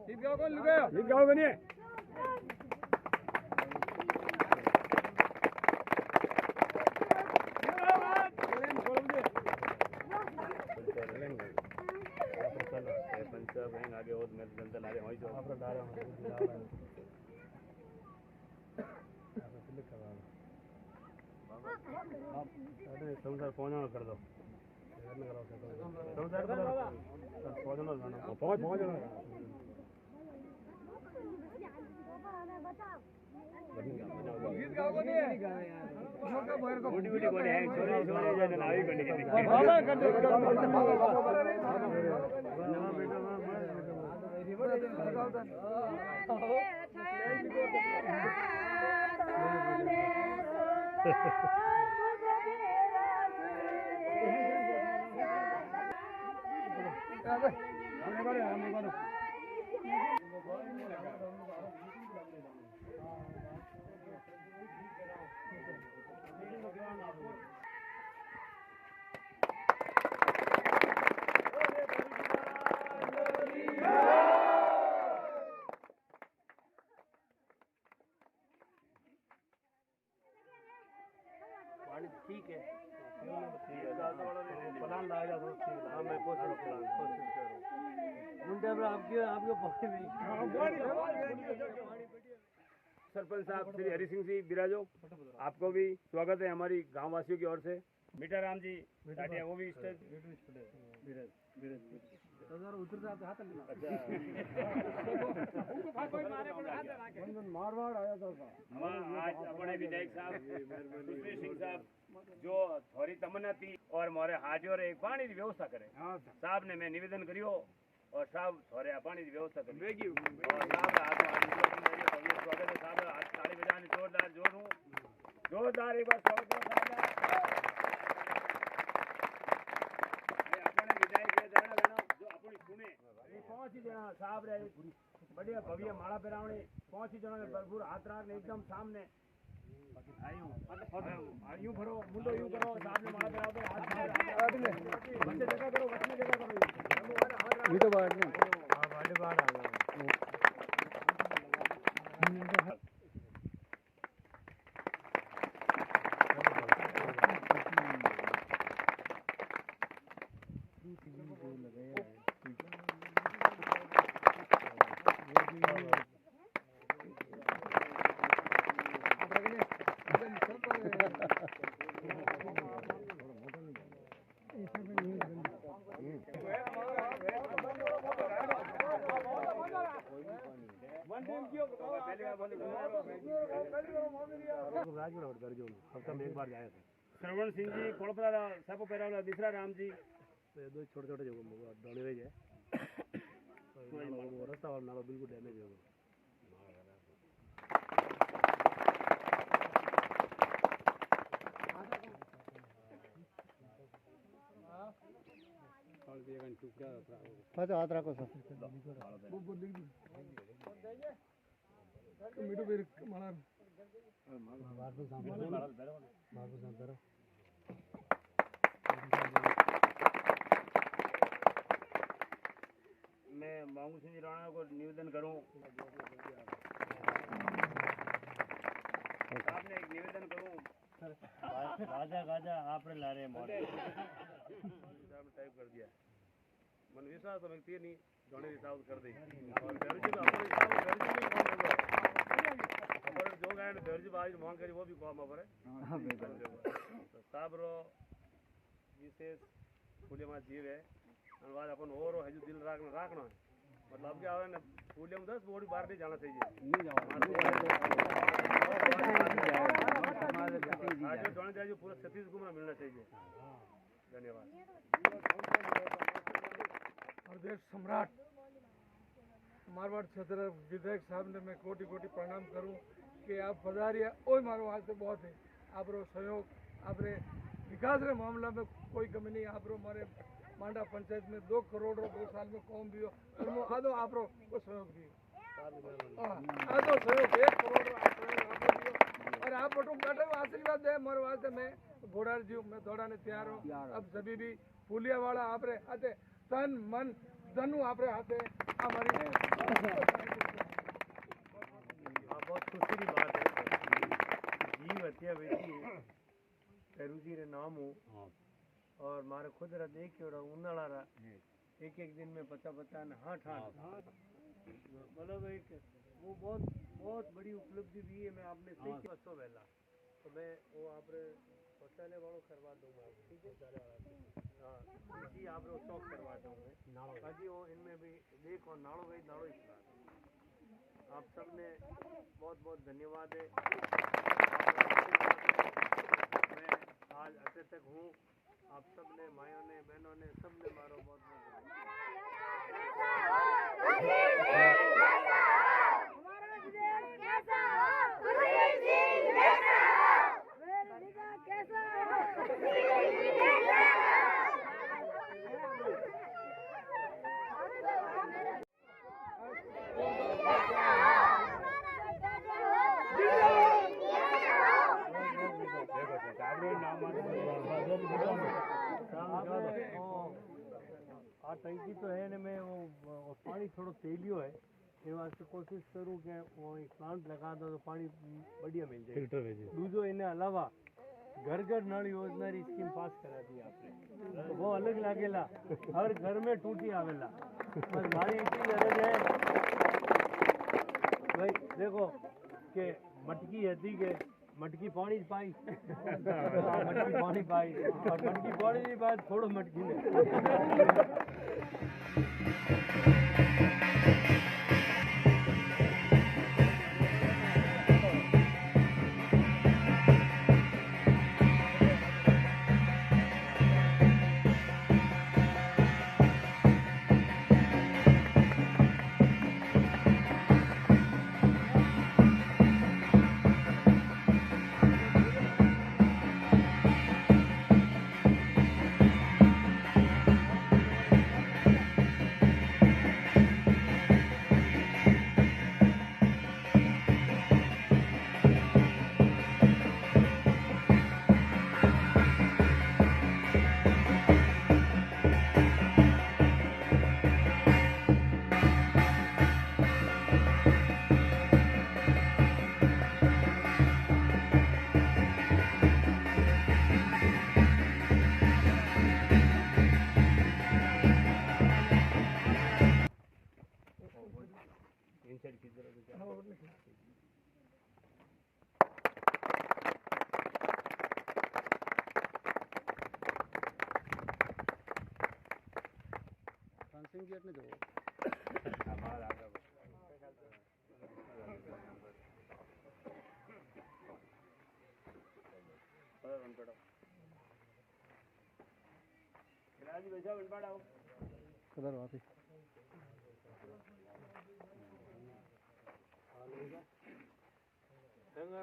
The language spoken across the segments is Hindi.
गीत गाओ बनिए आगे और मैं जनता लारे होई जो आपरा डारे आप अरे संसार पहुंचाना कर दो संसार पहुंचाना गाना पहुंच गीत गाओ नहीं है छोटा भैर को बूटी बूटी कोने है छोरे छोरे जाने लावी करने के बाबा कर दो ठीक है प्लान लाएगा तो ठीक है मैं कोशिश करूँ मुंडे में आपके पक्के में सरपंच साहब श्री हरि सिंह जी बिराजो आपको भी स्वागत है हमारी गांव वासियों की ओर से। मीठा राम जी टाटिया वो भी स्टेज मारवाड़ आया था आज अपने विधायक साहब सुश्री सिंह साहब जो थोड़ी तमन्ना थी और मोरे हाजिर एक पानी की व्यवस्था करे साहब ने मैं निवेदन करियो और साहब थोड़े पानी की व्यवस्था करी और साहब स्वागत है साहब आज ताली बजाने जोरदार जोर हूँ जोरदार एक बार स्वागत है अपने विधायक जो अपनी सुने पहुंच ही जना साहब रे बढ़िया भव्य माला पहरावणी पहुंच ही जना भरपूर हाथ राख एकदम सामने यूं भरो मुंडो यूं करो साहब ने माला पहराओ हाथ बच्चे जगह करो बच्चे जगह करो ये तो बात नहीं हां बाटे बाहर आ गया श्रवण सिंह जी कोड़परा सापो पेरावला दिसरा राम जी दो छोटे छोटे जो डोले रह जाए रास्ता वाला नाला बिल्कुल डैमेज हो गया हाथ रखो सर मीठू फिर मार मैं मांगू सिंह राणा को निवेदन करूं आपने एक निवेदन करूं राजा गाजा आपने ला रहे मोर टाइप कर दिया मन विश्वास तो व्यक्ति नहीं दोनों हिसाब कर दी और दर्जी में अपने हिसाब दर्जी में कौन होगा खबर जो गाय ने दर्जी बाज मांग करी वो भी कौन खबर है हां बिल्कुल तो साहब रो विशेष फूलिया जीव है अनुवाद अपन और है जो दिल राखना है मतलब क्या है ना फूलिया में 10 बोड़ी बाहर नहीं जाना चाहिए नहीं जाओ आज जो दोनों चाहिए पूरा सतीश कुमार मिलना चाहिए धन्यवाद और देश सम्राट मारवाड़ क्षेत्र विधायक साहब ने मैं कोटि कोटि प्रणाम करूं कि आप पधारिया ओय मारो आज से बहुत है आप रो सहयोग आप रे विकास रे मामला में कोई कमी नहीं। आप हमारे मांडा पंचायत में 2 करोड़ 2 साल में कौम भी हो और वो आधो आप को सहयोग दियो। आधो सहयोग 1 करोड़ आप दियो और आप बटू काटे आशीर्वाद दे मोर वास्ते। मैं घोड़ा जी मैं दौड़ा ने तैयार हूँ। अब सभी भी पुलिया वाला आपरे हाथे तन मन धनु आपरे हाथे हमारी बहुत खुशी की बात है। जीव हत्या बेटी पेरू जी रे नाम हो और मारे खुद रा देख के उन्नाड़ा रा एक दिन में 50 ने हाँ मतलब एक वो बहुत बड़ी उपलब्धि भी है। मैं आपने सही बसो वेला तो मैं वो आप शौचालय वालों करवा दूंगा। ठीक है हाँ जी आप शौक करवा दूंगा ताकि वो इनमें भी देखो नाड़ो गई नाड़ो ही चला। आप सबने बहुत धन्यवाद है। मैं आज अटे तक हूँ। आप सबने मायों ने बहनों ने सबने मारो बहुत आ टंकी तो है ने मैं वो पानी थोड़ा तेलियो है ये वास्ते कोशिश करूँ कि वो एक प्लांट लगा दो तो पानी बढ़िया मिल जाए। दूसरो इन अलावा घर नल योजना री स्कीम पास करा दी आपने तो वो अलग लागेला हर घर में टूटी आवेला। बस मारी इतनी गरज है भाई देखो के मटकी है के मटकी पानी पाई मटकी पानी पाई और मटकी पानी की बात थोड़ा मटकी में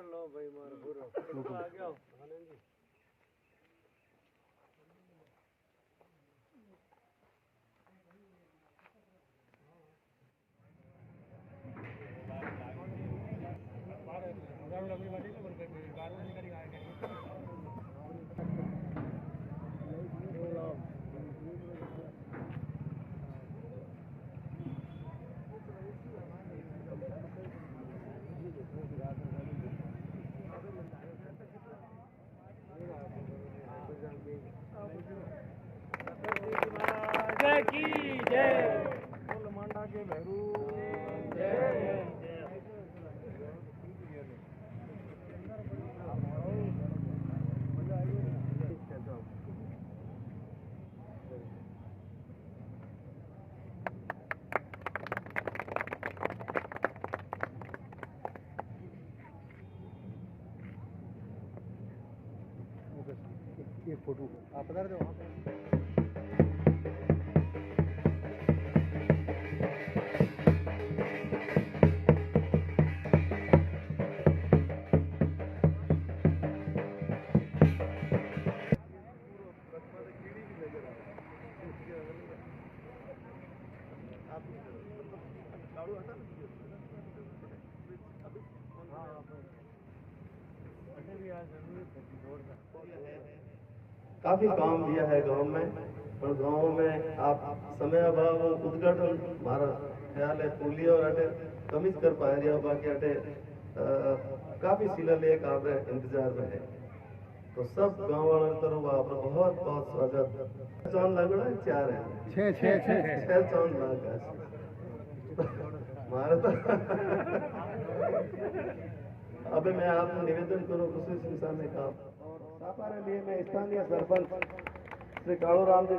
लो भाई मारो बुरो आ गया की जय बोल मांडा के भैरू जय ये फोटो आप बता रहे हो वहाँ पे काफी काम दिया है गांव में, पर गांव में आप समय अभाव उद्घाटन मारा ख्याल है पुलिया और अटे कमिज कर पा रही हो, बाकी अटे काफी शिलालेख आप इंतजार में है। तो सब गांव वालों की तरफ आपका बहुत बहुत स्वागत। चांद लग रहा है 4 है 6 चांद लग मारा तो अबे मैं आपको निवेदन करूं खुशी सिंह साहब ने कहा सापारे लिए मैं स्थानीय सरपंच श्री कालू राम जी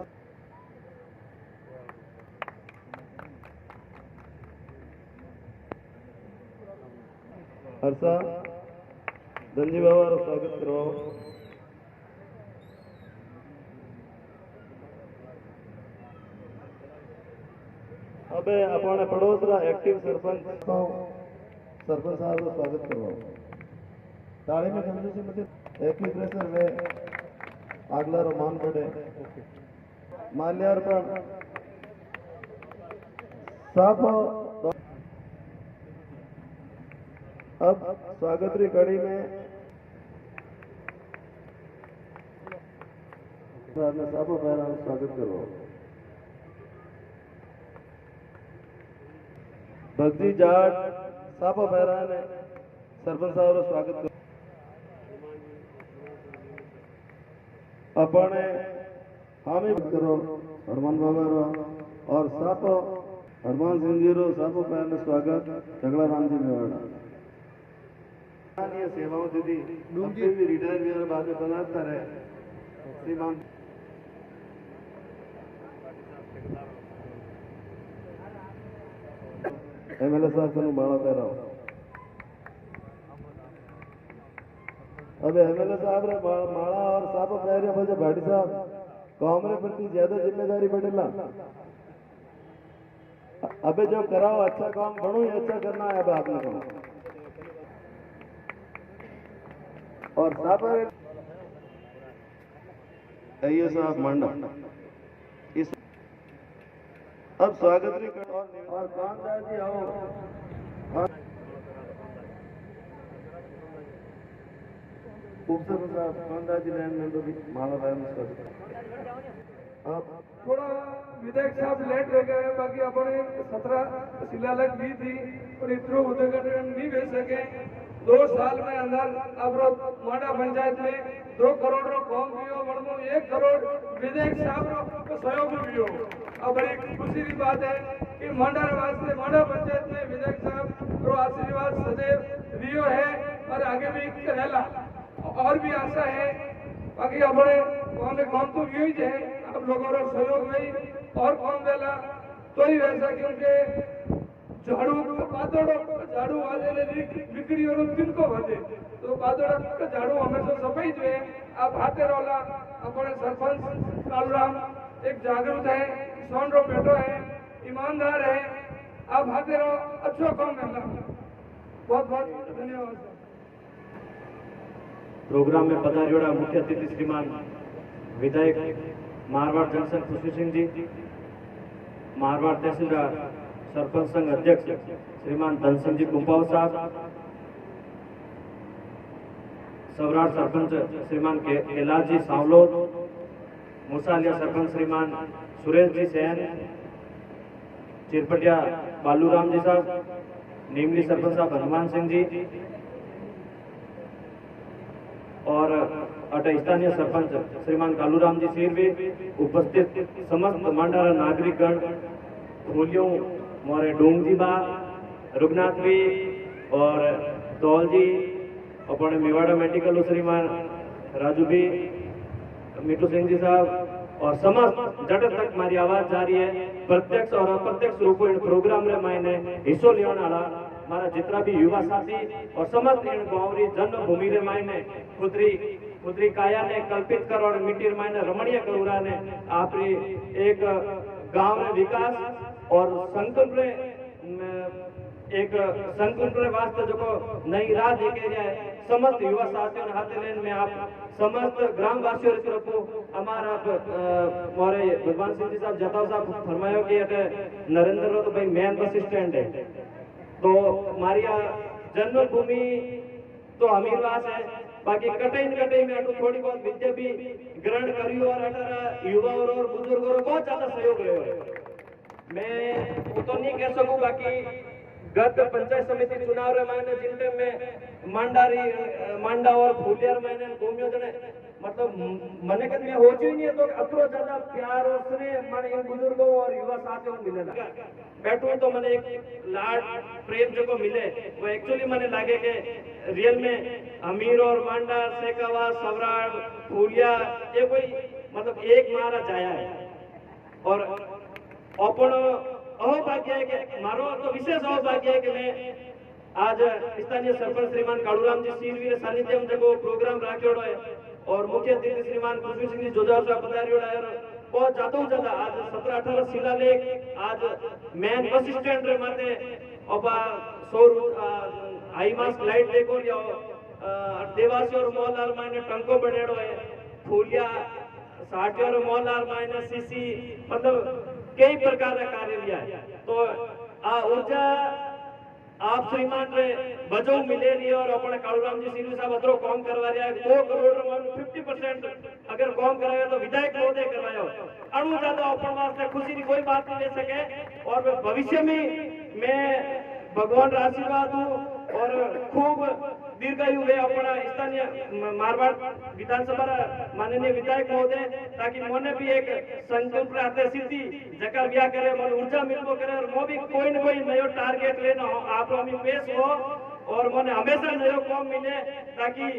हर्षा धनजी बाबा स्वागत करवाओ। अबे अपने पड़ोसरा एक्टिव सरपंच सरपंच साहब का स्वागत करवाओ। ताड़ी में समझे से मुझे एक्यूप्रेशर में अगला रोमान पड़े माल्यार्पण सब। अब स्वागतरी कड़ी में साबो पहला स्वागत करो। भक्ति जाट साबो पहरा ने सरपंच साहब स्वागत करो। अपने हामी करो हनुमान बाबा रो और सापो हनुमान सिंह जी रो सापो पहले स्वागत झगड़ा राम जी मेवाड़ा सेवाओं दीदी भी रिटायर भी बाद में बनाता रहे श्रीमान एमएलए साहब को माला पहरा हूं। अब एमएलए साहब रे माला और साप पहरे बजे भाटी साहब कामरे प्रति ज्यादा जिम्मेदारी बढ़ेला। अबे जो कराओ अच्छा काम बनो ही अच्छा करना है। अब आपने कहा और साहब आइए साहब मांडा इस अब स्वागत भी कर और कांदा जी आओ। उपसर साहब कांदा जी लैंड में तो भी माला बहन अब थोड़ा विधायक साहब लेट रह गए, बाकी अपने 17 शिलालेख भी थी और इतरो उद्घाटन नहीं भेज सके। 2 साल में अंदर अब मांडा पंचायत में 2 करोड़ रो काम भी हो, 1 करोड़ विधायक साहब को सहयोग भी हो। अब बड़ी खुशी की बात है कि मांडा वास्ते मांडा पंचायत में विधायक साहब रो आशीर्वाद सदैव रियो है और आगे भी रहेला और भी आशा है। बाकी अपने काम तो यही है, आप लोगों का सहयोग नहीं और कौन देला तो ही वैसा, क्योंकि झाड़ू झाड़ू वाले बिक्री और दिन को बजे तो बादड़ा का झाड़ू हमेशा सफाई जो है। आप हाथे रोला अपने सरपंच कालूराम एक जागरूक है, किसान रो बेटो है, ईमानदार है। आप हाथे रो अच्छा काम करना। बहुत बहुत धन्यवाद। प्रोग्राम में पधारियोड़ा मुख्य अतिथि श्रीमान विधायक मारवाड़ जंक्शन खुशी सिंह जी, मारवाड़ तहसीलदार सरपंच संघ अध्यक्ष श्रीमान धन सिंह जी कुंपाव साहब, सवराड़ सरपंच श्रीमान कैलाश जी सांवलोद, मुसालिया सरपंच श्रीमान सुरेश जी सैन, चिरपटिया बालूराम जी साहब, नीमली सरपंच साहब हनुमान सिंह जी और अट स्थानीय सरपंच श्रीमान कालूराम जी सिरवी, उपस्थित समस्त मांडारा नागरिकगण, फूलियों मोरे डोंग जी बा, रुगनाथ भी और दौल जी, अपने मेवाड़ा मेडिकल श्रीमान राजू भी, मिठू सिंह जी साहब और समस्त जट तक मारी आवाज जा रही है। प्रत्यक्ष और अप्रत्यक्ष रूप इन प्रोग्राम रे मायने हिस्सो लेने वाला मारा जितना भी युवा साथी और समस्त इन गांवरी जन्मभूमि रे मायने खुदरी काया ने कल्पित कर और मिट्टी रे मायने रमणीय करूरा ने आपरी एक गांव रे विकास और संकल्प रे एक संकल्प रे वास्ते जो को नई राह देखे जाए समस्त युवा साथियों हाथे लेन में आप समस्त ग्राम वासियों की तरफ हमारा मोरे भगवान सिंह जी साहब जताव साहब फरमायो कि नरेंद्र रो तो भाई मेन बस स्टैंड है, तो हमारी जन्मभूमि तो अमीरवास है, बाकी कटई न कटई में अटू थोड़ी बहुत विद्या भी ग्रहण करी और अटर युवाओं और बुजुर्गों और बहुत ज्यादा सहयोग रहे है। मैं वो तो नहीं कह सकूं, बाकी गत पंचायत समिति चुनाव रे मायने जिन टाइम में मांडा और फूलियर मायने गोमियों जने मतलब मने के में हो ही नहीं है तो अतरो ज्यादा प्यार और स्नेह माने इन बुजुर्गों और युवा साथियों को मिलेला बैठू तो मने एक लाड प्रेम जो मिले वो एक्चुअली मने लागे के रियल में अमीर और मांडा सेकावा सवराड़ फूलिया ये कोई मतलब एक मारा जाया है। और अपन अहोभाग्य है कि मारो तो विशेष अहोभाग्य है कि मैं आज स्थानीय सरपंच श्रीमान कालूराम जी सीरवीर सानिध्य में जो प्रोग्राम राख्योड़ो है और मुख्य अतिथि श्रीमान खुशबू सिंह जी जोजाव साहब पधारियोड़ा है बहुत ज्यादा आज 17-18 शिलालेख आज मेन बस स्टैंड रे माते ओबा सौर हाई मास्क लाइट देखो या देवासी और मोहल्लार माने टंको बनेड़ो है फूलिया साठी और मोहल्लार माने सीसी मतलब कई प्रकार का कार्य लिया है। तो आ ऊर्जा आप श्रीमान रे बजो मिले रही और अपने कालूराम जी सिंह साहब अतरो काम करवा रहा है 2 करोड़ 50% अगर काम कराया तो विधायक महोदय करवाया अणु ज्यादा अपन वास्ते खुशी की कोई बात नहीं ले सके और भविष्य में मैं भगवान का आशीर्वाद हूँ और खूब दीर्घायु वे अपना स्थानीय मारवाड़ विधानसभा माननीय विधायक महोदय ताकि मोने भी एक संकल्प रहते सिद्धि जकर ब्याह करे मन ऊर्जा मिलबो करे और मो भी कोई न कोई नयो टारगेट लेना हो आप हमें पेश हो और मने हमेशा नयो काम मिले ताकि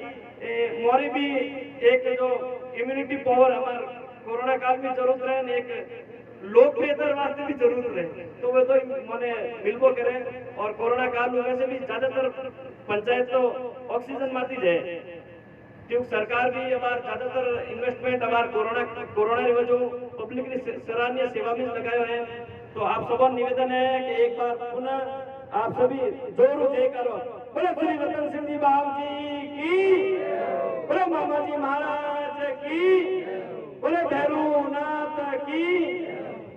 मोरी भी एक जो इम्यूनिटी पावर हमार कोरोना काल में जरूरत रहे एक लोकप्रियता वास्ते भी जरूरत रहे तो वो तो मने मिलबो करे और कोरोना काल में वैसे भी ज्यादातर पंचायत तो ऑक्सीजन माती जाए क्योंकि सरकार भी हमार ज्यादातर इन्वेस्टमेंट हमार कोरोना वजह पब्लिक ने सराहनीय सेवा में लगाया है। तो आप सबको निवेदन है कि एक बार पुनः आप सभी जोर जय करो बोले श्री रतन सिंह जी बाबू जी की, बोले मामा जी महाराज की, बोले भैरूनाथ की।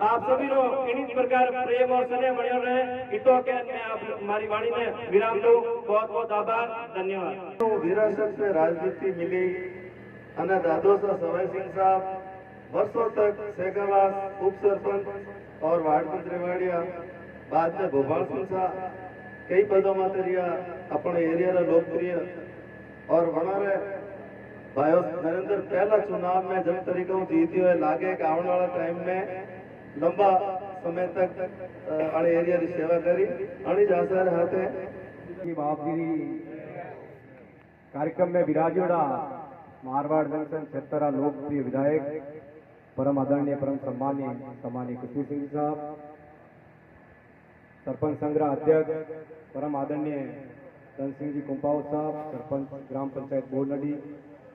आप सभी लोग इन्हीं प्रकार प्रेम और स्नेह बने रहे इतो के मैं आप हमारी वाणी में विराम दूं। बहुत बहुत आभार, धन्यवाद। विरासत में राजनीति मिली અને दादो सा सवाई सिंह साहब वर्षों तक सेगावास उप सरपंच और वार्ड मंत्री वाड़िया बाद में भोपाल सिंह साहब कई पदों में रिया अपने एरिया रा लोकप्रिय और हमारे भाइयों नरेंद्र पहला चुनाव में जब तरीकों जीती हुए लागे कि आने वाला टाइम में लंबा समय तक अणे एरिया की सेवा करी अणी जासर हाथे की बापगिरी कार्यक्रम में विराजोड़ा मारवाड़ जंक्शन क्षेत्र लोकप्रिय विधायक परम आदरणीय परम सम्मानीय खुशबू सिंह साहब, सरपंच संग्रह अध्यक्ष परम आदरणीय धन सिंह जी कुंपाव साहब, सरपंच ग्राम पंचायत बोरनडी,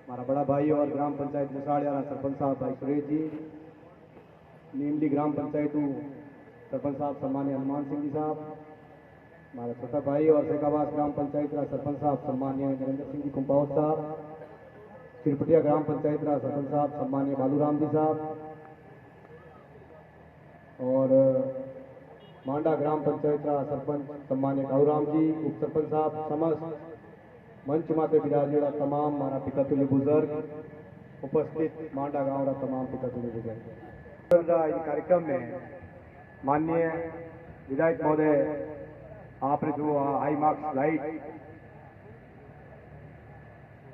हमारा बड़ा भाई और ग्राम पंचायत मुसाड़िया सरपंच साहब भाई सुरेश जी, नीमली ग्राम पंचायत सरपंच साहब सम्मानीय हनुमान सिंह जी साहब, हमारा छोटा भाई और सेकावास ग्राम पंचायत सरपंच साहब सम्मानीय नरेंद्र सिंह जी कुंपावत साहब, चिरपटिया ग्राम पंचायत सरपंच साहब सम्मानीय बालूराम जी साहब और मांडा ग्राम पंचायत सरपंच सम्मानीय कालूराम जी, उप सरपंच साहब, समस्त मंच माते विराजेला तमाम मारा पिता तुल्य बुजुर्ग, उपस्थित मांडा गांव रा तमाम पिता तुल्य बुजुर्ग। इस कार्यक्रम में माननीय विधायक महोदय आपने जो हाई मार्क्स लाइट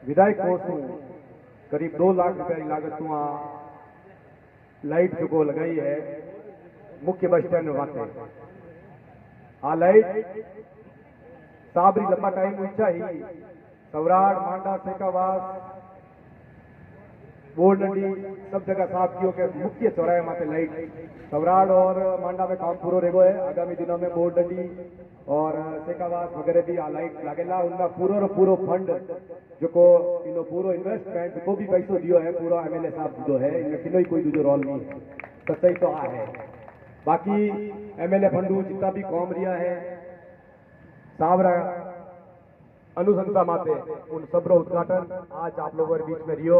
विधायक कोष करीब 2 लाख रुपए की लागत लाइट जो लगाई है मुख्य बस स्टैंड वास्ते। आ लाइट साबरी लंबा टाइम इच्छा ही सवराड़ मांडा सेकावास बोरनडी सब जगह साफ कियो के मुख्य चौराहे माते लाइट सवराड़ और मांडा में काम पूरा रेगो है। आगामी दिनों में बोरनडी और सेकावास वगैरह भी आ लाइट लागेला उनका पूरो फंड जो को इनो पूरो इन्वेस्टमेंट को भी पैसो दियो है पूरा एमएलए साहब दियो है, इनमें किनो ही कोई दूसरो रोल नहीं है, सच्चाई तो आ है। बाकी एमएलए फंडू जितना भी काम रिया है सावरा अनुशंसा माते उन सबरो उद्घाटन आज आप लोगों के बीच में रियो।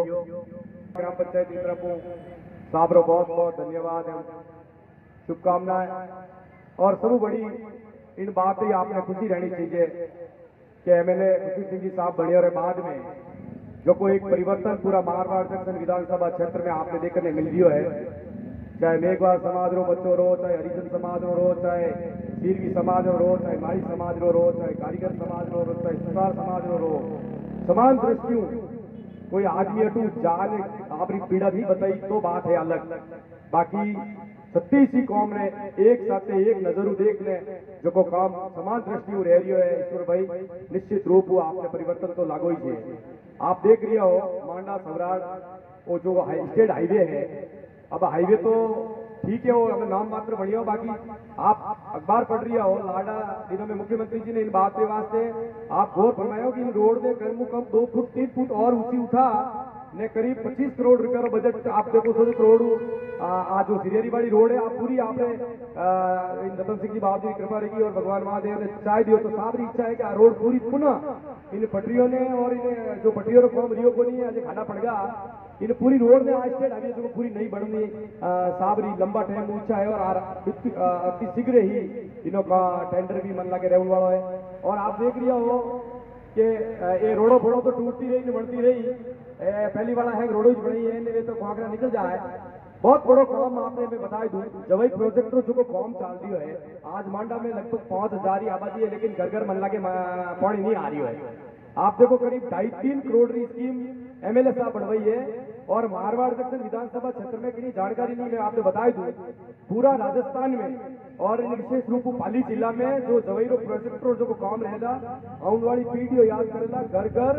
ग्राम पंचायत की तरफ साबरो बहुत बहुत धन्यवाद एवं शुभकामनाएं और सब बड़ी इन बात ही आपने खुशी रहनी चाहिए कि एमएलए खुशी सिंह जी साहब बड़े और बाद में जो कोई एक परिवर्तन पूरा मारवाड़ जंक्शन विधानसभा क्षेत्र में आपने देखने मिल रही है, चाहे मेघवाल समाज रो बच्चों रो, चाहे हरिजन समाज रो, चाहे सीरवी समाज रो, चाहे माड़ी समाज रो, चाहे कारीगर समाज रो, चाहे सुतार समाज रो, समान दृष्टियों कोई आदमी अटू जान आपरी पीड़ा भी बताई तो बात है अलग। बाकी सत्ती सी कौम ने एक साथ एक नजरू देख ले जो को काम समान दृष्टि रह रही है ईश्वर भाई, निश्चित रूप वो आपने परिवर्तन तो लागू ही है। आप देख रहे हो मांडा सवराड़ वो जो स्टेट हाईवे है, अब हाईवे तो ठीक है, वो हमें नाम मात्र बढ़िया हो, बाकी आप अखबार पढ़ रही हो लाडा दिनों में मुख्यमंत्री जी ने इन बात के वास्ते आप गौर फरमायो कि इन रोड ने कम से कम 2 फुट 3 फुट और ऊंची उठा ने करीब 25 करोड़ रुपया का बजट आप देखो 16 करोड़ आज जो सिरियरी वाली रोड है आप पूरी आपने रतन सिंह जी बाबू जी की कृपा रहेगी और भगवान महादेव ने चाह दियो तो साबरी इच्छा है कि आ रोड पूरी पुनः इन पटरियों ने और इन जो पटरियों को कम रियो को नहीं आज खाना पड़ गया इन पूरी रोड ने आज स्टेट हाईवे जो पूरी नहीं बढ़नी साबरी लंबा टाइम ऊंचा है और अति शीघ्र ही इनों का टेंडर भी मन लगे रहने वाला है। और आप देख रहे हो कि ये रोडो फोड़ो तो टूटती रही बढ़ती रही, पहली वाला है रोडो बनी है तो कांकरा निकल जाए। बहुत बड़ो काम आपने मैं बता दूं, जब प्रोजेक्ट जो काम चल रही है आज मांडा में लगभग 5000 आबादी है, लेकिन घर घर मन लगे पानी नहीं आ रही है। आप देखो करीब 2.5-3 करोड़ की स्कीम एमएलए साहब बढ़वाई है और मारवाड़ जंक्शन विधानसभा क्षेत्र में कितनी जानकारी नहीं मैं आपने बता दूं, पूरा राजस्थान में और विशेष रूप से पाली जिला में जो जवैरो प्रोजेक्ट जो काम रहेगा आने वाली पीढ़ी याद करेगा घर घर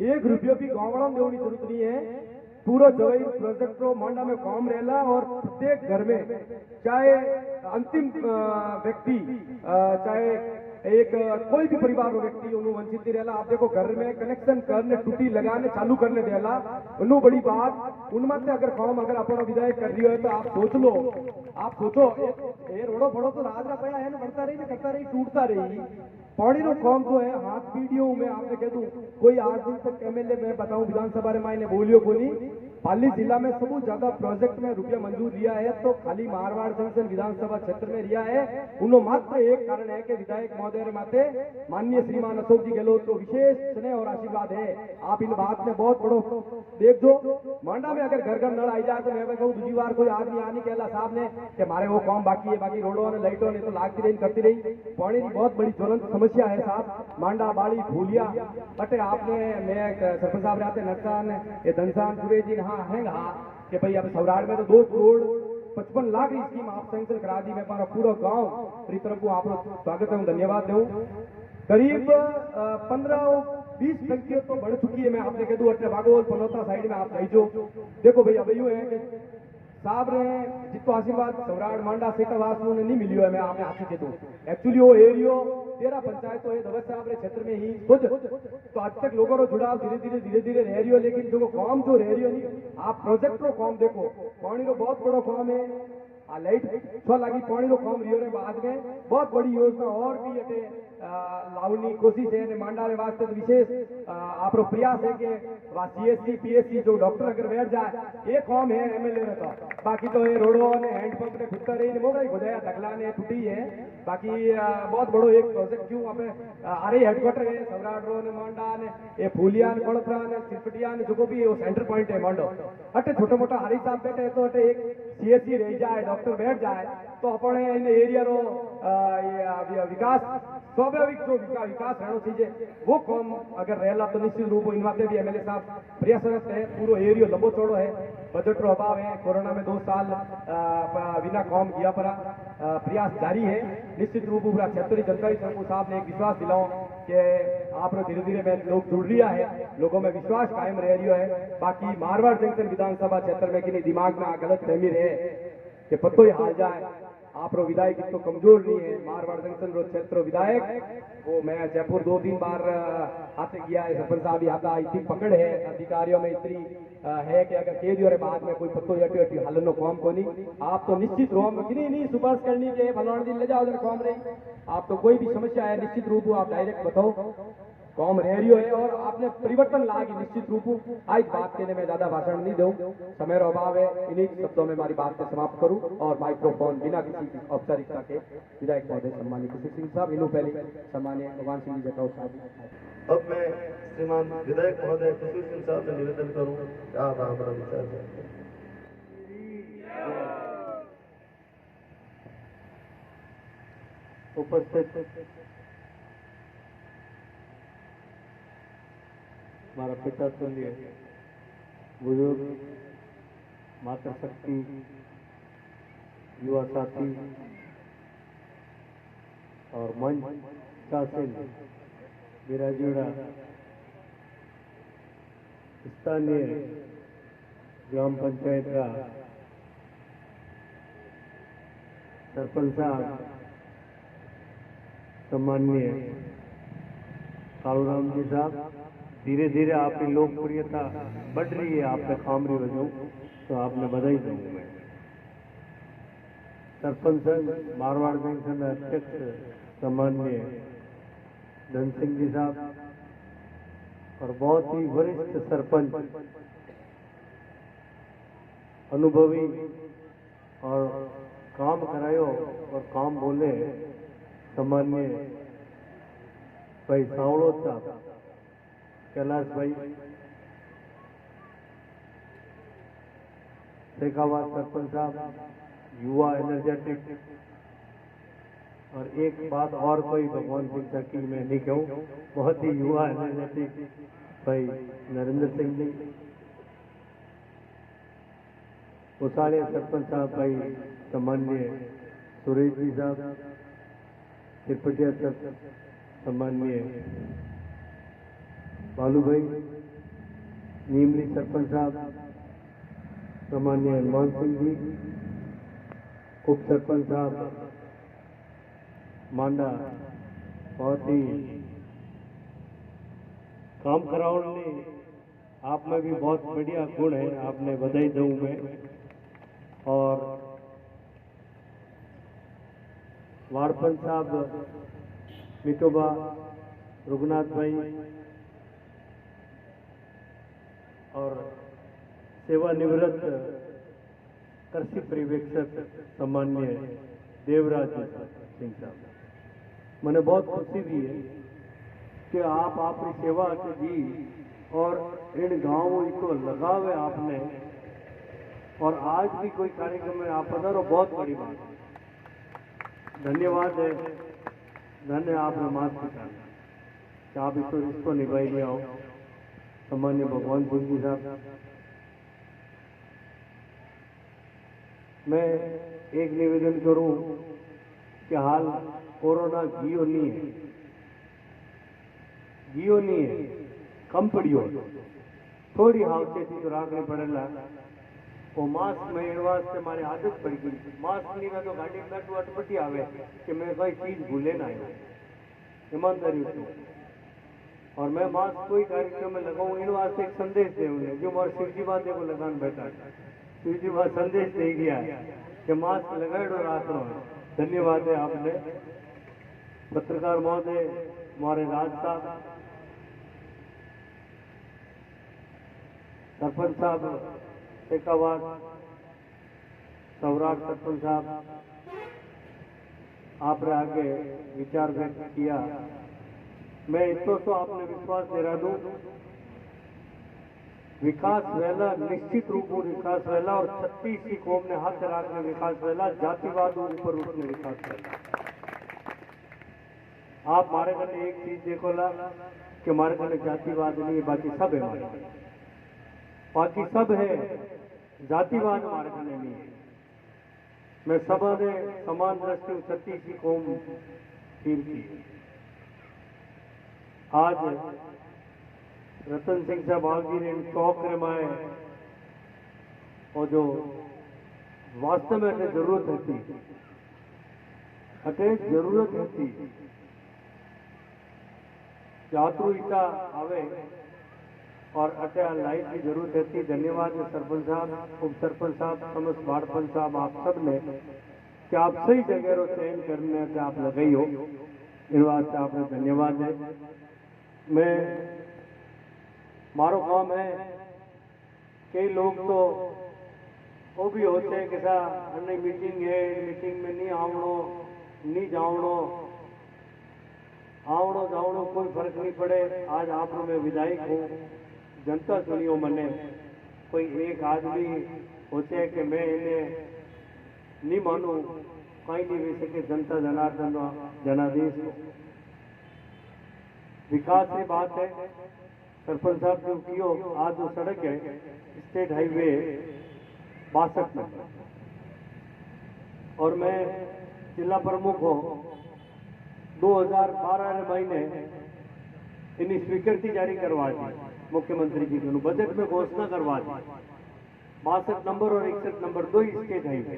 1 रुपये भी गाँव वालों देने की जरूरत नहीं है। पूरा जवई प्रोजेक्ट मांडा में काम रहेला और प्रत्येक घर में चाहे अंतिम व्यक्ति चाहे एक कोई भी परिवार हो व्यक्ति उन्होंने वंचित नहीं रहला। आप देखो घर में कनेक्शन करने टूटी लगाने चालू करने देला उन्होंने बड़ी बात उनमें से अगर काम अगर अपना विधायक कर रही हो तो आप सोचो ये रोडो फोड़ो तो राज रहा है ना, बढ़ता रही करता रही टूटता रही पानी नो काम जो है हाथ पीढ़ियों में आपने कह दूं कोई आज दिन तक एमएलए मैं बताऊं विधानसभा में मैंने बोलियो को नहीं, पाली जिला में सबसे ज्यादा प्रोजेक्ट में रुपया मंजूर लिया है तो खाली मारवाड़ जंक्शन विधानसभा क्षेत्र में लिया है। उन्होंने मात्र एक कारण है कि विधायक महोदय माते माननीय श्रीमान अशोक जी गहलोत को विशेष स्नेह और आशीर्वाद है। आप इन बात में बहुत बड़ो देख दो मांडा में अगर घर घर नल आई जाए तो मैं कहूँ दूसरी बार कोई आदमी आनी कहला साहब ने कि हमारे वो काम बाकी है, बाकी रोडों ने लाइटों ने तो लागती रही करती रही। पानी की बहुत बड़ी ज्वलंत समस्या है साहब, मांडा बाड़ी फूलिया बटे आपने मैं सरपंच साहब रहते नक्सान ये धनसान सुरेश जी हाँ है कि भाई अब सवराड़ में तो 2 करोड़ 55 लाख की स्कीम आप सैंक्शन करा दी। मैं पूरा गांव पूरी तरफ को आप स्वागत है धन्यवाद दूं। करीब 15-20 टंकियों तो बढ़ चुकी है। मैं आपने कह दूं अट्टे बागोल पनौता साइड में आप जाइजो देखो भाई अब यूं है कि साहब ने जितो आशीर्वाद सवराड़ मांडा सेटावास ने नहीं मिलियो है। मैं आपने आपसे कह दूं एक्चुअली वो एरियो 13 पंचायत तो ये दवस साहब रे क्षेत्र में ही कुछ तो आज तक लोगों को जुड़ाव धीरे धीरे रह रही हो, लेकिन जो काम जो रह रही हो नहीं आप प्रोजेक्ट रो काम देखो पानी रो बहुत बड़ा काम है लाइट छो लागी पानी रो काम रियो रे बाद में बहुत बड़ी योजना और भी अटे लावनी कोशिश है मांडा रे वास्ते तो विशेष आपरो प्रयास है कि सीएससी पीएससी जो डॉक्टर अगर बैठ जाए ये काम है एमएलए रे तो बाकी तो ये रोडो ने हैंडपंप ने खुदता रही मोगरा ही बजाया ढकला ने टूटी है। बाकी बहुत बड़ो एक प्रोजेक्ट क्यों अपने आरे हेडक्वार्टर है सवराड़ रो ने मांडा ने ये फूलिया ने कोड़परा ने सिरपटिया ने जो भी वो सेंटर पॉइंट है मांडो अटे छोटा मोटा हरी साहब बैठे तो अटे एक सीएससी रह जाए डॉक्टर बैठ जाए तो अपने इन एरिया रो विकास स्वाभाविक जो विकास रहना चाहिए वो काम अगर रहेला तो निश्चित रूप इन बातें भी एमएलए साहब प्रयासरत है। पूरा एरियो लंबो चौड़ो है, बजट रो अभाव है, कोरोना में 2 साल बिना काम किया पड़ा प्रयास जारी है। निश्चित रूप पूरा क्षेत्रीय जनता साहब ने एक विश्वास दिलाओ कि आप धीरे धीरे में लोग जुड़ रिया है, लोगों में विश्वास कायम रह रही है। बाकी मारवाड़ जंक्शन विधानसभा क्षेत्र में कि दिमाग में गलत फहमी रहे कि पत्तो ही हाल जाए आप रो विधायक तो कमजोर नहीं है। मारवाड़ जंक्शन रो क्षेत्र विधायक वो मैं जयपुर 2-3 बार आते गया है, सरपंच साहब आता इतनी पकड़ है अधिकारियों में इतनी है कि अगर कह दियो रे बाद में कोई पत्तो अटी हलन काम को नहीं आप तो निश्चित रूप में नहीं सुपारिश करनी के फलाना दिन ले जाओ काम रही आप तो कोई भी समस्या है निश्चित रूप आप डायरेक्ट बताओ कौम रह रही है और आपने परिवर्तन लागी निश्चित रूप आज बात के लिए मैं ज्यादा भाषण नहीं दूं, समय अभाव है। इन्हीं शब्दों में हमारी बात को समाप्त करूं और माइक्रोफोन बिना किसी औपचारिकता के विधायक महोदय सम्मानित कुशल सिंह साहब इन्हों पहले सम्मानित भगवान सिंह जी जटाऊ साहब अब मैं श्रीमान विधायक महोदय खुशी सिंह साहब से निवेदन करूं कि आप हमारा विचार करें। उपस्थित हमारा पिता तुल्य बुजुर्ग मातृशक्ति युवा साथी और मंच शासन विराजुड़ा स्थानीय ग्राम पंचायत का सरपंच साहब सम्माननीय कालूराम जी साहब, धीरे धीरे आपकी लोकप्रियता बढ़ रही है, आप पे खामरी वजह, तो आपने बधाई दूंगा मैं। सरपंच संघ मारवाड़ बैंक संघ अध्यक्ष सम्माननीय धन सिंह जी साहब और बहुत ही वरिष्ठ सरपंच अनुभवी और काम करायो और काम बोले सम्मान्य भाई सावड़ो साहब, कैलाश भाई, शेखावात सरपंच साहब, युवा एनर्जेटिक, और एक बात और कोई भगवान शिक्षा की मैं नहीं कहूँ, बहुत ही युवा एनर्जेटिक भाई नरेंद्र सिंह जी, उसाड़े सरपंच साहब भाई सम्मान्य सुरेश जी साहब, त्रिपटिया सर सम्मान्य बालू भाई, नीमली सरपंच साहब सम्मान्य हनुमान सिंह जी, उप सरपंच साहब मांडा, बहुत ही काम कराने आप में भी बहुत बढ़िया गुण है, आपने बधाई दूं मैं। और वारपंच साहब मितोबा रघुनाथ भाई और सेवानिवृत्त कृषि पर्यवेक्षक सम्मान्य देवराज सिंह साहब, मैंने बहुत खुशी दी है कि आप अपनी सेवा के दी और इन गांवों को लगावे आपने, और आज भी कोई कार्यक्रम में आप पधारो, बहुत बड़ी बात है। धन्यवाद है, धन्य आपने माफ किया कि आप इसको निभाई में आओ। सम्मान्य भगवान सिंह जी साहब, मैं एक निवेदन करूं कि हाल कोरोना जियो नहीं है, कम पड़ियो, थोड़ी सावचेती तो रखनी पड़ेगा। वो मास्क में इन वास्ते हमारी आदत पड़ गई, मास्क नहीं में तो गाड़ी में बैठू अटपटी आवे कि मैं कोई चीज भूले ना आयो, ईमानदारी से। और मैं मास्क कोई कार्यक्रम में लगाऊं इन वास्ते एक संदेश देंगे, जो हमारे शिव जी बात को लगान बैठा, शिव जी बात संदेश दे गया कि मास्क लगाए और आखिर है। धन्यवाद है आपने। पत्रकार महोदय हमारे राज साहब, सरपंच साहब शेखावात, सौराट सरपंच साहब, आपने आगे विचार व्यक्त किया। मैं इतो तो आपने विश्वास दिला दूं, विकास वेला निश्चित रूप में विकास वेला, और 36 की कौम ने हाथ रखने विकास वेला, जातिवाद ऊपर उठने विकास वेला। आप हमारे कने एक चीज देखो ला कि हमारे कने जातिवाद नहीं है, बाकी सब है हमारे, बाकी सब है, जातिवाद हमारे कने नहीं है। मैं सब ने समान दृष्टि 36 की कौम तीर की। आज रतन सिंह साहब आगे ने चौक रमाए, और जो वास्तव में अटे जरूरत थी यात्रु इटा आवे और अटे लाइट की जरूरत थी। धन्यवाद है सरपंच साहब, उप सरपंच साहब, समस्त वार्डपंच साहब, आप सब ने कि आप सही जगह चयन करने से आप लगाई हो, इन वास्ते आपने धन्यवाद है। मैं मारो काम है, कई लोग तो वो भी होते हैं कि अन्य मीटिंग है, मीटिंग में नहीं आवनो, नहीं जावनो। आवणो जावणो कोई फर्क नहीं पड़े। आज आप में विधायक हूँ, जनता सुनियो मने। कोई एक आदमी होते कि मैं इन्हें नहीं मानू, कहीं नहीं हो सके। जनता जनार्दन जनादेश हो। विकास की बात है, सरपंच साहब जो कियो, आज जो सड़क है स्टेट हाईवे 62 नंबर, और मैं जिला प्रमुख हूँ। 2012 महीने इन्हें स्वीकृति जारी करवा दी मुख्यमंत्री जी को, बजट में घोषणा करवा दी। 62 नंबर और 61 नंबर दो ही स्टेट हाईवे,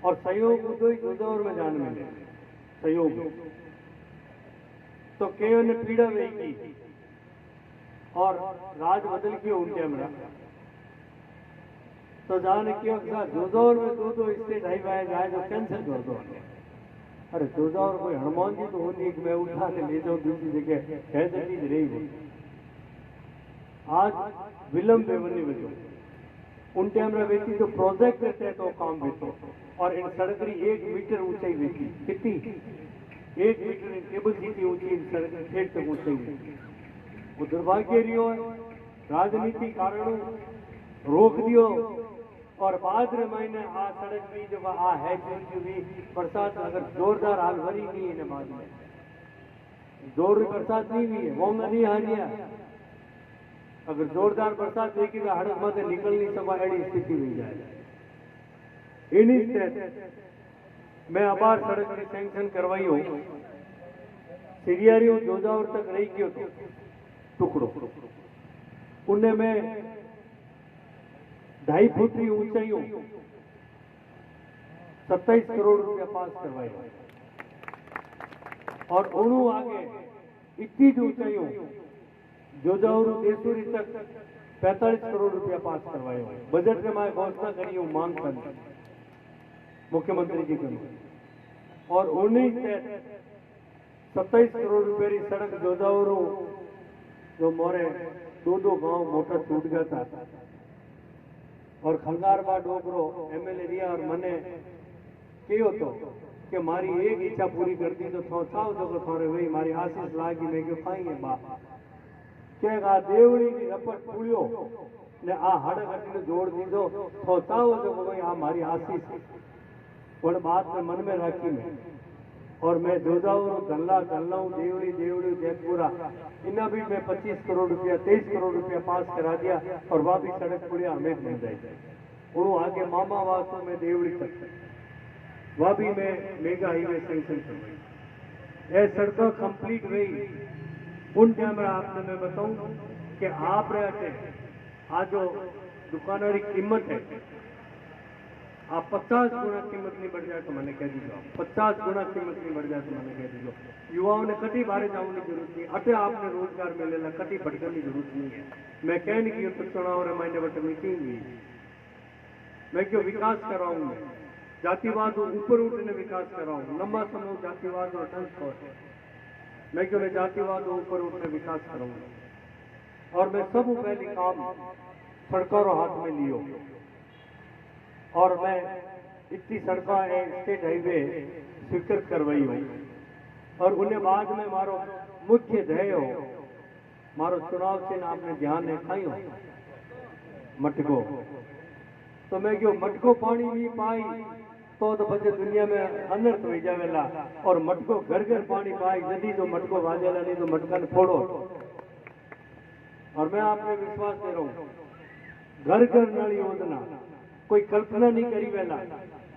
और सहयोग दो ही जोधपुर में जान मिले सहयोग। तो केओ ने पीड़ा वेगी और राज बदल के उनके हमरा तो जाने क्यों जोधपुर में दो स्टेट हाईवे जाए जो कैंसिल कर दो। अरे जोधपुर कोई हनुमान जी तो होती कि मैं उठा के ले जाऊं दूसरी जगह, है तो चीज रही वो। आज विलंब बनी वजह उन टाइम में बेची तो प्रोजेक्ट रहते तो काम बेचो, और इन सड़क 1 मीटर ऊंचाई बेची कितनी 1 मीटर केबल सीटी ऊंची सड़क ठेठ तक ऊंचाई बेची। वो दुर्भाग्य रियो राजनीति कारणों रोक दियो, और बाद में महीने आ सड़क भी जो आ है जो भी बरसात अगर जोरदार हाल भरी नहीं है, बाद में जोर बरसात नहीं हुई है वो नहीं हारिया। अगर जोरदार बरसात देखी तो हड़क मत निकल नहीं सका, ऐसी स्थिति हुई जाए। इन्हीं मैं अबार सड़क की सैंक्शन करवाई हो, सिरियारी जोधपुर तक रही गयो तो टुकड़ो उन्हें मैं 2.5 फुट की ऊंचाइयों 27 करोड़ रुपया पास करवाए, और उन्हों आगे इतनी ऊंचाइयों जोधपुर देसूरी तक 45 करोड़ रुपया पास करवाए। बजट में मैं घोषणा करी हूँ मांग कर मुख्यमंत्री जी को, और 27 करोड़ रुपये की सड़क जोधपुर जो मोरे 2 गांव मोटर टूट गया था, और खंगारबा डोगरो एमएलए रिया और मने कहो तो कि मारी एक इच्छा पूरी कर दी तो थो चाव जो थोड़े वही मारी आशीष लागी। मैं क्यों खाई है बाप के आ देवड़ी की रपट पूड़ियो ने आ हड़ घटी जोड़ दीजो तो चाव जो वही आ मारी आशीष। और बात में मन में रखी मैं, और मैं जोधपुर गल्ला गल्लाऊ देवड़ी देवड़ी जयपुरा इन्हें भी मैं 25 करोड़ रुपया 23 करोड़ रुपया पास करा दिया, और वह भी सड़क पुड़िया हमें मिल जाए। और आगे मामा वास्तव में देवड़ी तक वह भी मैं मेगा हाईवे सैंक्शन करवाई। यह सड़कें कंप्लीट हुई। उन टाइम में आपने मैं बताऊं कि आप रहते आज जो दुकानों की कीमत है, आप 50 गुना कीमत नहीं बढ़ जाए तो मैंने कह दीजिए, 50 गुना कीमत नहीं बढ़ जाए तो मैंने कह दीजिए। युवाओं ने कटी बाहर जाने की जरूरत नहीं, अटे आपने रोजगार मिलेगा, कटी भटकने की जरूरत नहीं है। मैं कह नहीं की तो चुनाव और महीने बट मीटिंग हुई, मैं क्यों विकास कराऊं, मैं जातिवाद ऊपर उठने विकास कराऊं, लंबा समय जातिवाद और ट्रांसपोर्ट, मैं क्यों मैं जातिवाद ऊपर उठने विकास कराऊंगा। और मैं सब पहले काम सड़कों हाथ में लियो, और मैं इतनी सड़कें स्टेट हाईवे स्वीकृत करवाई हूँ, और उन्हें बाद में मारो मुख्य ध्येय हो मारो चुनाव चिन्ह आपने ध्यान रखाई हो मटको। तो मैं क्यों मटको पानी नहीं पाई तो बचे दुनिया में अनर्थ हो जावेला, और मटको घर घर पानी पाई यदि तो मटको वाजेला नहीं तो मटका फोड़ो। और मैं आपने विश्वास दे रहा हूँ घर घर नल योजना कोई कल्पना नहीं करी वेला,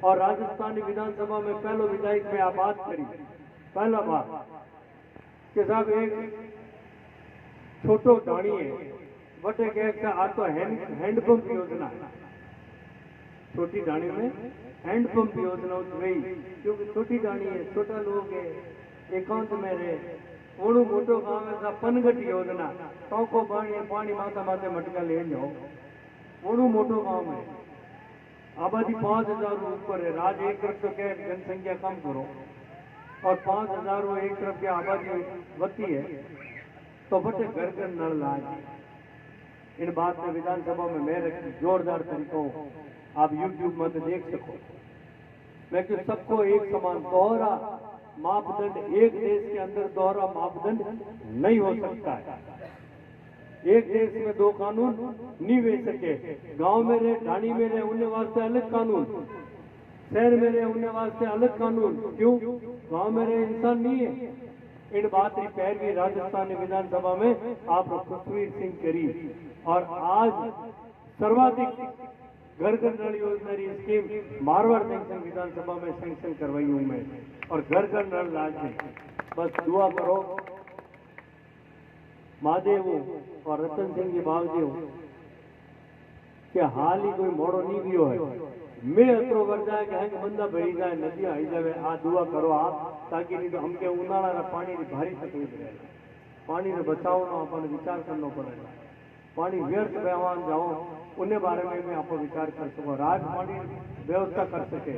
और राजस्थान विधानसभा में पहलो विधायक में आप बात करी पहला बात कि साहब एक छोटो ढाणी है बटे के आ तो हैंडपंप योजना, छोटी ढाणी में हैंडपंप योजना गई, क्योंकि छोटी ढाणी है, छोटा लोग है, एकांत में रहे। ओणु मोटो गांव है पनघट योजना, टोको पानी माता माते मटका ले जाओ। ओणु मोटो गांव है, आबादी 5000 ऊपर है। राज एक तरफ तो क्या जनसंख्या कम करो, और 5000 एक तरफ की आबादी बढ़ती है, तो बटे घर घर नल लाए। इन बात में विधानसभा में मैं रखी जोरदार तरीकों आप यूट्यूब में देख सको। मैं कि सबको एक समान दोहरा मापदंड एक देश के अंदर दोहरा मापदंड नहीं हो सकता है। एक देश में दो कानून नहीं वे सके। गांव में रहे, ढाणी में रहे, उन्हें वास्ते अलग कानून, शहर में रहे, उन्हें वास्ते अलग कानून। क्यों? गांव में रहे इंसान नहीं है। इन बात की पैरवी राजस्थान विधानसभा में आप खुशवीर सिंह करी और आज सर्वाधिक घर घर नल योजना की स्कीम मारवाड़ जंक्शन विधानसभा में सैंक्शन करवाई हूं मैं और घर घर नल लाज में। बस दुआ करो महादेव और रतन सिंह जी बावजी कि हाल ही कोई मोड़ो नहीं भी है। मैं अतरो वर जाए कि हंग बंदा भरी जाए, नदियां आई जाए। आ दुआ करो आप, ताकि नहीं तो हमके उनाड़ा ना पानी की भारी तकलीफ रहे। पानी ने बचाओ ना अपन विचार करना पड़ेगा। पानी व्यर्थ बहवान जाओ उन्हें बारे में भी आप विचार कर सको। राज पानी व्यवस्था कर सके,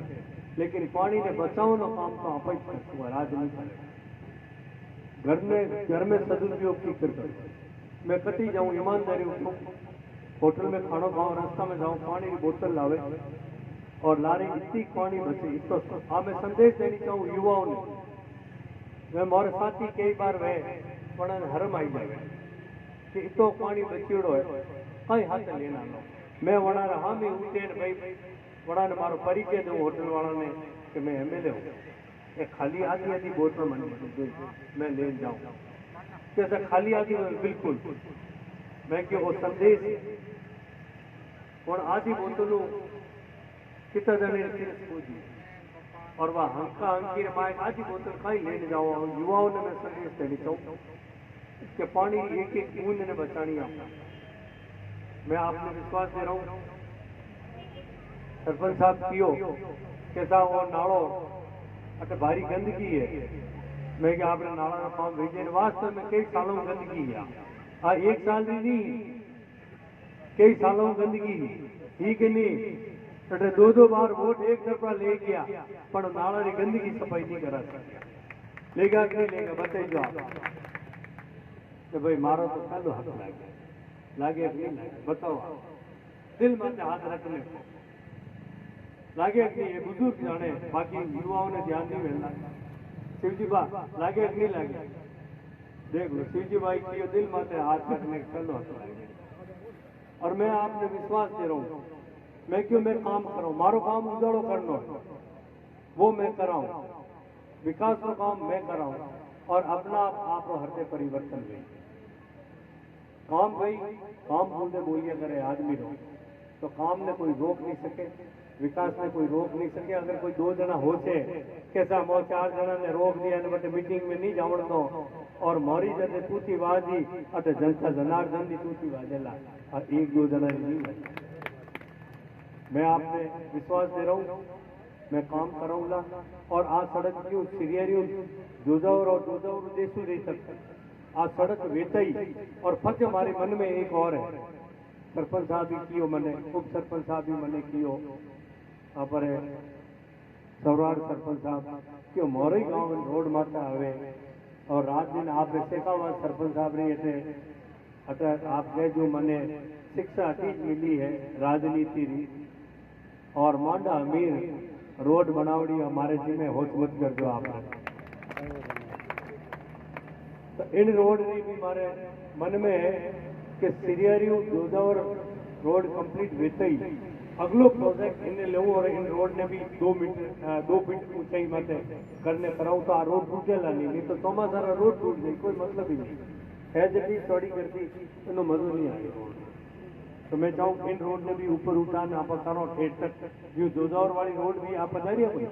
लेकिन पानी ने बचाओ ना काम तो आप ही कर सको, राज नहीं करेगा। घर में सदुपयोग की कर मैं कटी जाऊं ईमानदारी उठूं, होटल में खाना खाऊं, रास्ता में जाऊं, पानी की बोतल लावे और लारी इतनी पानी बचे। तो हाँ मैं संदेश देनी चाहूँ युवाओं ने। मैं मोरे साथी कई बार वे पण हरम आई जाए कि इतो पानी बचीड़ो है, कई हाथ लेना लो। मैं वड़ा रहा मैं उठे भाई वड़ा ने मारो परिचय दूं होटल वाला ने कि मैं एमएलए हूँ। ये खाली आधी बोतल मन मैं ले जाऊँ कैसा खाली आधी बिल्कुल मैं क्यों वो संदेश और आधी बोतलों कितना जने खोजी और वह हंका हंकी माए आधी बोतल खाई लेने जाओ। युवाओं ने मैं संदेश देनी चाहूँ कि पानी एक एक बूंद ने बचानी आपको। मैं आपने विश्वास दे रहा हूँ सरपंच साहब पियो कैसा वो नाड़ो अच्छा भारी गंदगी है। मैं क्या आपने नाला का पाँव भेजे वास्तव में कई सालों में गंदगी है। हाँ एक साल भी नहीं कई सालों में गंदगी ठीक है नहीं अरे दो बार वोट एक तरफा ले गया पर नाला की गंदगी सफाई नहीं करा सकता। लेगा कि नहीं लेगा बताइए जो आप तो भाई मारो तो पहलो हाथ लागे कि नहीं लागे बताओ दिल में हाथ रखने को लागे कि ये बुजुर्ग जाने बाकी युवाओं ने ध्यान नहीं मिलना। शिवजी बा लागे कि नहीं लागे देख लो शिवजी भाई की दिल में हाथ रखने पहलो हाथ लागे। और मैं आपने विश्वास दे रहा हूँ मैं क्यों मैं काम कर रहा हूँ मारो काम उजाड़ो करना वो मैं कर रहा हूँ विकास का काम मैं कर रहा हूँ और अपना आप हृदय परिवर्तन हुई काम भाई काम बोलते बोलिए करे आदमी रो तो काम ने कोई रोक नहीं सके विकास ने कोई रोक नहीं सके। अगर कोई दो जना हो कैसा मो चार जना ने रोक दिया बट मीटिंग में नहीं जावण दो और मोरी जैसे तूती बाजी अटे जनता जनार्दन की तूती बाजेला और एक दो जना नहीं। मैं आपने विश्वास दे रहा हूँ मैं काम कराऊंगा और आज सड़क क्यों सीरियरियों जोजावर और जोजावर देशु रह सकते आज सड़क वेतई और फर्ज हमारे मन में एक और है सरपंच साहब भी कियो मने उप सरपंच साहब भी मने कियो पर सौराड़ सरपंच साहब क्यों मोरई गांव में रोड माता हवे और रात दिन आप शेखावत सरपंच साहब ने ऐसे अतः आप गए जो मने शिक्षा अतीत मिली है राजनीति री और मांडा अमीर रोड बनावड़ी हमारे जी में होश मत कर दो आप तो इन रोड ने भी हमारे मन में है कि सीरियरियो जोजावर रोड कंप्लीट वेते ही अगलो प्रोजेक्ट इन्हें ले और इन रोड ने भी 2 फीट ऊंचाई मत करने कराऊं तो आ रोड टूटेला नहीं तो तोमा सारा रोड टूट गई कोई मतलब ही नहीं है जब चौड़ी करती इनो मजो नहीं आए रोड तो मैं चाहूँ इन रोड ने भी ऊपर उठाने आप करो ठेठ तक जो जोजावर वाली रोड भी आप बता रही है कोई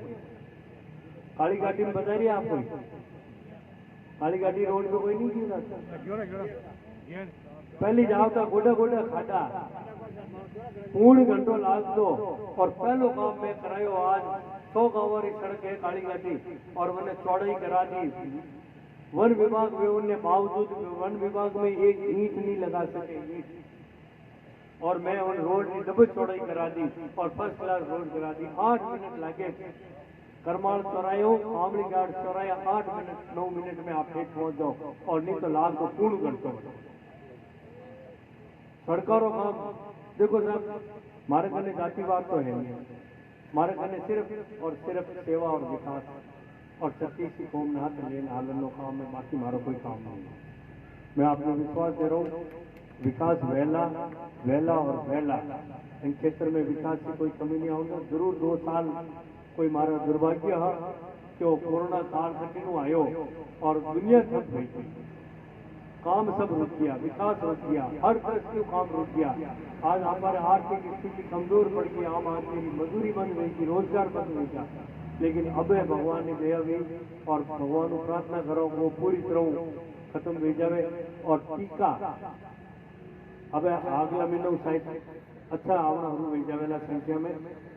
काली घाटी में बता रही है आप कोई काली घाटी रोड पे कोई नहीं क्यों पहली जाओ तो गोडा गोडा खाटा पूर्ण घंटो लाग दो और पहलो काम मैं करायो आज 100 गाँव वाली सड़क है काली घाटी और मैंने चौड़ाई करा दी। वन विभाग में उनने बावजूद वन विभाग में एक ईंट नहीं लगा सके ईंट और मैं उन रोड की डबल चौड़ाई करा दी और फर्स्ट क्लास रोड करा दी। 8 मिनट लगे करमाल चौरायो आमली घाट चौराया 8 मिनट 9 मिनट में आप ठेठ पहुंच जाओ और नहीं तो लाग तो पूर्ण घंटो सरकारों काम देखो साहब मारे कने जातिवाद तो है नहीं मारे कने सिर्फ और सिर्फ सेवा और विकास और छत्तीस कौम ने हाथ लेन हालन काम में बाकी मारो कोई काम नहीं। मैं आपको विश्वास दे रहा हूँ, विकास वेला और वेला इन क्षेत्र में विकास की कोई कमी नहीं होगा। जरूर 2 साल कोई मारा दुर्भाग्य है कि वो कोरोना काल कठिन आयो और दुनिया ठप गई थी, काम सब रुक गया, विकास रुक गया, हर तरह से काम रुक गया। आज हमारे आर्थिक स्थिति कमजोर पड़ गई, आम आदमी की मजदूरी बंद गई थी, रोजगार बंद हो गया। लेकिन अब भगवान ने दया हुई और भगवान को प्रार्थना करो वो पूरी तरह खत्म हो जाए। और टीका अब अगला महीना शायद अच्छा आवना हो जावेला संख्या में,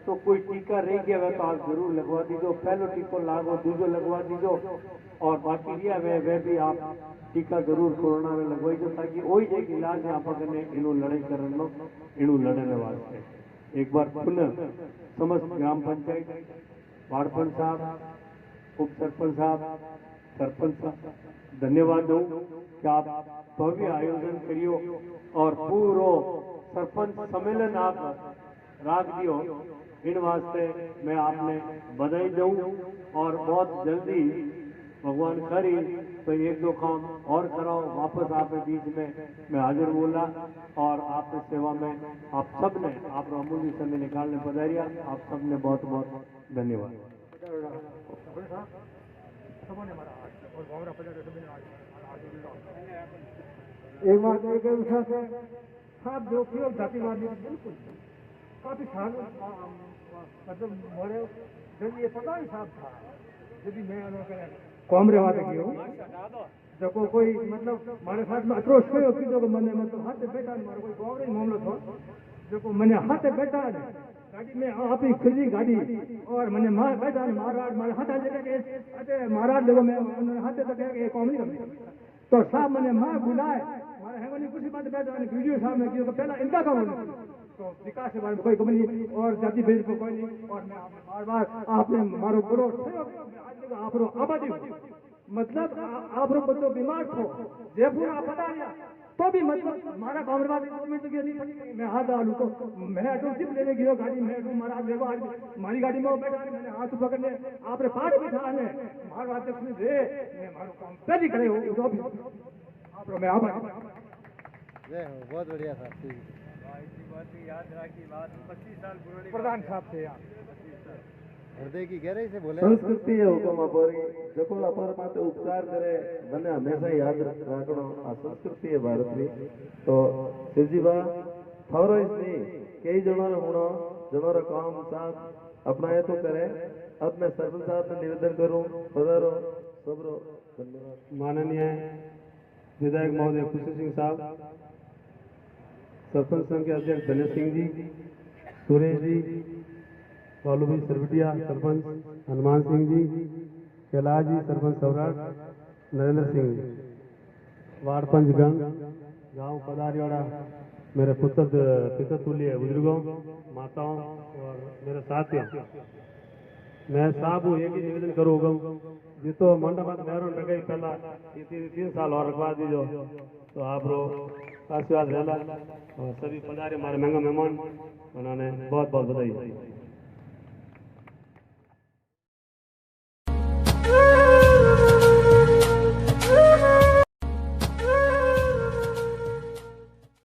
तो कोई टीका रह गया है तो आप जरूर लगवा दीजो। पहलो टीको लागो, दूसरो लगवा दीजो और बाकी रिया वे भी आप टीका जरूर कोरोना में लगवाई दो, ताकि वही एक इलाज आप इनू लड़ाई करनो इनू लड़ने वास्ते। एक बार पुनः समस्त ग्राम पंचायत, वार्ड पंच साहब, उप सरपंच साहब, सरपंच साहब धन्यवाद दूं कि आप भव्य आयोजन करियो और पूरो सरपंच सम्मेलन आप राख दियो। इन वास्ते मैं आपने बधाई दूं और बहुत जल्दी भगवान करी तो 1-2 काम और कराओ, वापस आपके बीच में मैं हाजिर बोला और आपकी सेवा में आप सब ने आप अमूल्य समय निकालने पधारिया। आप सब ने बहुत बहुत धन्यवाद। एक बात एक विश्वास है साहब, जो केवल जातिवादी बिल्कुल काफी साल मतलब मोरे जब ये पता ही साहब था जब मैं कामरेवाद जो कोई मतलब मारे साथ में अतरो छो की जो मने मतलब हाथ बैठा मारो कोई कामरे मामलो थो जो मने हाथ बैठा है गाड़ी में आप ही खुली गाड़ी और मने मार बैठा महाराज मारे हाथ जगह अरे महाराज देखो मैं हाथ तक के कामरी कर तो साहब मने मां बुलाए मारे हेवनी कुछ बात बैठा वीडियो साहब में किया तो पहला इनका काम तो विकास के बारे में कोई कमी नहीं और जाति भेद को कोई नहीं। और मैं बार बार आपने मारो बड़ो आप आबादी मतलब आप बच्चों बीमार थो जयपुर आप पता नहीं तो भी मतलब हमारा कामरवाद गवर्नमेंट की नहीं मैं हाथ डालू तो मैं ऑटो सिर्फ लेने गया गाड़ी में मारा देखो आज हमारी गाड़ी में बैठा मैंने हाथ पकड़ने आपने पार बिठा ने मारो हाथ में दे मैं मारो काम पहले करे हो आप मैं आभार जय हो, बहुत बढ़िया साहब। याद रखी बात 25 साल पुरानी प्रधान साहब थे यार हृदय की गहराई से बोले। संस्कृति है हुकुम अपोरी जको अपर माते उपकार करे मने हमेशा याद रखनो आ संस्कृति है भारत में। तो शिवजीबा थोरो इसनी कई जनों हुणो जनों काम साथ अपनाए तो करे। अब मैं सरपंच साहब से निवेदन करूं पधारो सबरो धन्यवाद। माननीय विधायक महोदय खुशी सिंह साहब, सरपंच संघ के अध्यक्ष धनेश सिंह जी, सुरेश जी, बालू भाई सरवटिया सरपंच, हनुमान सिंह जी, कैलाश जी सरपंच सौराठ, नरेंद्र सिंह जी, वार्ड पंच गण, गांव पधारियोड़ा, मेरे पिता तुल्य बुजुर्गों, माताओं और मेरे साथियों, मैं साहब एक ही निवेदन करूँगा जितो मंडप मेहरों टके पहला 3 साल और रखवा दीजो तो आप रो आशीर्वाद रहला और सभी पधारे हमारे महंगा मेहमान उन्होंने बहुत बहुत बधाई।